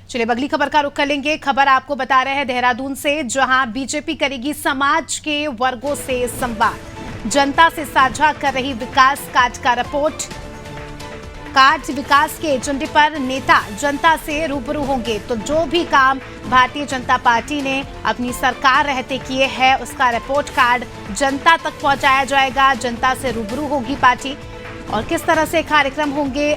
चलिए अगली खबर का रुख कर लेंगे। खबर आपको बता रहे हैं देहरादून से, जहां बीजेपी करेगी समाज के वर्गों से संवाद। जनता से साझा कर रही विकास कार्ड का रिपोर्ट कार्ड। विकास के एजेंडे पर नेता जनता से रूबरू होंगे, तो जो भी काम भारतीय जनता पार्टी ने अपनी सरकार रहते किए हैं उसका रिपोर्ट कार्ड जनता तक पहुंचाया जाएगा। जनता से रूबरू होगी पार्टी और किस तरह से कार्यक्रम होंगे,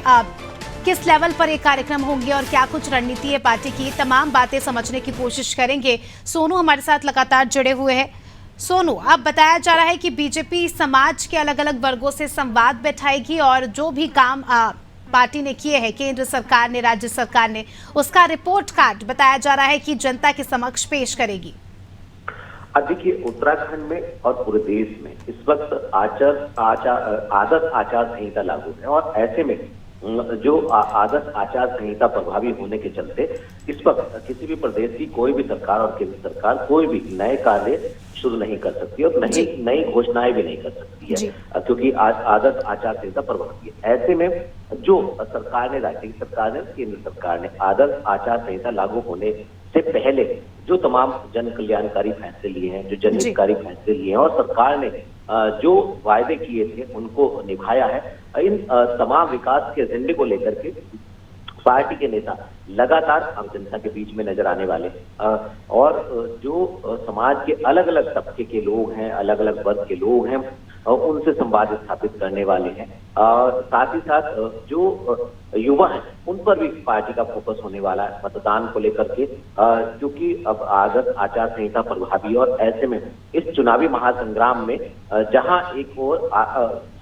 किस लेवल पर ये कार्यक्रम होंगे और क्या कुछ रणनीति है पार्टी की, तमाम बातें समझने की कोशिश करेंगे। सोनू हमारे साथ लगातार जुड़े हुए हैं। सोनू, अब बताया जा रहा है कि बीजेपी समाज के अलग अलग वर्गों से संवाद बैठाएगी और जो भी काम पार्टी ने किए हैं, केंद्र सरकार ने, राज्य सरकार ने, उसका रिपोर्ट कार्ड बताया जा रहा है कि जनता के समक्ष पेश करेगी। अब देखिए, उत्तराखंड में और पूरे देश में इस वक्त आदर्श आचार संहिता लागू है और ऐसे में जो आदर्श आचार संहिता प्रभावी होने के चलते इस वक्त किसी भी प्रदेश की कोई भी सरकार और केंद्र सरकार कोई भी नए कार्य शुरू नहीं कर सकती और नई घोषणाएं भी नहीं कर सकती है, क्योंकि आज आदर्श आचार संहिता प्रभावी है। ऐसे में जो सरकार ने, राज्य की सरकार ने, केंद्र सरकार ने आदर्श आचार संहिता लागू होने से पहले जो तमाम जन कल्याणकारी फैसले लिए हैं, जो जनहितकारी फैसले लिए हैं और सरकार ने जो वायदे किए थे उनको निभाया है। इन तमाम विकास के एजेंडे को लेकर के पार्टी के नेता लगातार अब जनता के बीच में नजर आने वाले और जो समाज के अलग अलग तबके के लोग हैं, अलग अलग वर्ग के लोग हैं, उनसे संवाद स्थापित करने वाले हैं। साथ ही साथ जो युवा हैं उन पर भी पार्टी का फोकस होने वाला है मतदान को लेकर के, क्योंकि अब आदर्श आचार संहिता प्रभावी और ऐसे में इस चुनावी महासंग्राम में जहां एक और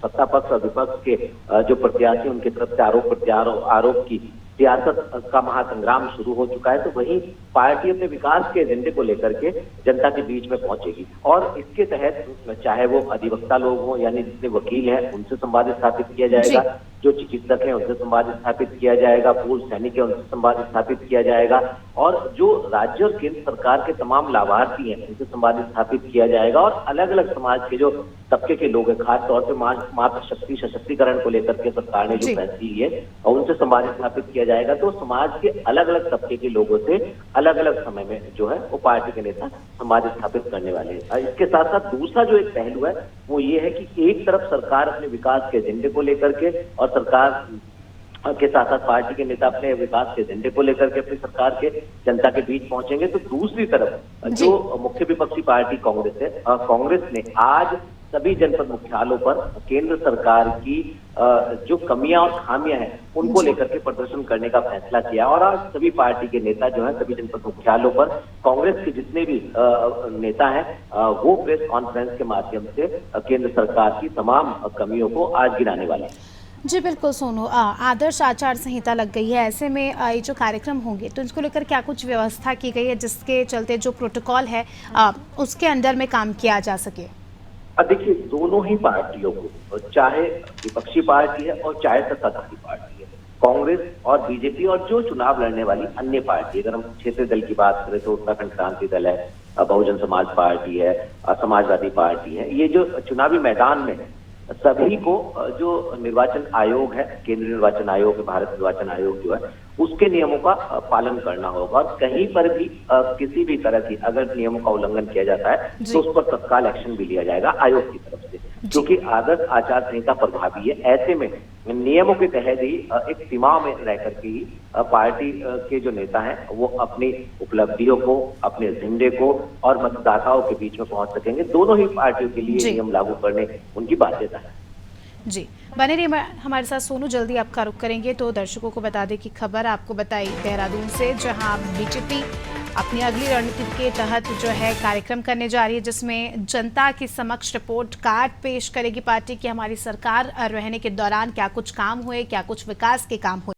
सत्ता पक्ष और विपक्ष के जो प्रत्याशी उनके तरफ से आरोप की सियासत का महासंग्राम शुरू हो चुका है, तो वहीं पार्टी अपने विकास के एजेंडे को लेकर के जनता के बीच में पहुंचेगी और इसके तहत चाहे वो अधिवक्ता लोग हों, यानी जितने वकील हैं उनसे संवाद स्थापित किया जाएगा, जो चिकित्सक हैं उनसे संवाद स्थापित किया जाएगा, पूर्व सैनिक है उनसे संवाद स्थापित किया जाएगा और जो राज्य और केंद्र सरकार के तमाम लाभार्थी हैं उनसे संवाद स्थापित किया जाएगा और अलग अलग समाज के जो तबके के लोग हैं, खासतौर पर मातृ सशक्तिकरण को लेकर के सरकार ने जो फैसले लिए और उनसे संवाद स्थापित किया जाएगा। तो समाज के अलग अलग तबके के लोगों से अलग अलग समय में जो है वो पार्टी के नेता संवाद स्थापित करने वाले हैं। इसके साथ साथ दूसरा जो एक पहलू है वो ये है कि एक तरफ सरकार अपने विकास के एजेंडे को लेकर के और सरकार के साथ साथ पार्टी के नेता अपने विकास के एजेंडे को लेकर के अपनी सरकार के जनता के बीच पहुंचेंगे, तो दूसरी तरफ जो मुख्य विपक्षी पार्टी कांग्रेस है, कांग्रेस ने आज सभी जनपद मुख्यालयों पर केंद्र सरकार की जो कमियां और खामियां हैं उनको लेकर के प्रदर्शन करने का फैसला किया और आज सभी पार्टी के नेता जो हैं सभी जनपद मुख्यालयों पर कांग्रेस के जितने भी नेता हैं वो प्रेस कॉन्फ्रेंस के माध्यम से केंद्र सरकार की तमाम कमियों को आज गिनाने वाले हैं। जी बिल्कुल सोनू, आदर्श आचार संहिता लग गई है, ऐसे में ये जो कार्यक्रम होंगे तो इसको लेकर क्या कुछ व्यवस्था की गई है जिसके चलते जो प्रोटोकॉल है उसके अंडर में काम किया जा सके? अब देखिए, दोनों ही पार्टियों को, चाहे विपक्षी पार्टी है और चाहे सत्ताधारी पार्टी है, कांग्रेस और बीजेपी और जो चुनाव लड़ने वाली अन्य पार्टी, अगर हम क्षेत्रीय दल की बात करें तो उत्तराखंड क्रांति दल है, बहुजन समाज पार्टी है, समाजवादी पार्टी है, ये जो चुनावी मैदान में है सभी को जो निर्वाचन आयोग है, केंद्रीय निर्वाचन आयोग, भारत निर्वाचन आयोग जो है उसके नियमों का पालन करना होगा और कहीं पर भी किसी भी तरह की अगर नियमों का उल्लंघन किया जाता है तो उस पर तत्काल एक्शन भी लिया जाएगा आयोग की तरफ से, क्योंकि आदर्श आचार संहिता प्रभावी है। ऐसे में नियमों के तहत ही एक सीमा में रह करके ही पार्टी के जो नेता हैं वो अपनी उपलब्धियों को, अपने एजेंडे को और मतदाताओं के बीच में पहुंच सकेंगे। दोनों ही पार्टियों के लिए नियम लागू करने उनकी बाध्यता है। जी, बने रहिए हमारे साथ सोनू। जल्दी आपका रुख करेंगे तो दर्शकों को बता दें कि खबर आपको बताई देहरादून से, जहां बीजेपी अपनी अगली रणनीति के तहत जो है कार्यक्रम करने जा रही है, जिसमें जनता के समक्ष रिपोर्ट कार्ड पेश करेगी पार्टी की हमारी सरकार रहने के दौरान क्या कुछ काम हुए, क्या कुछ विकास के काम हुए।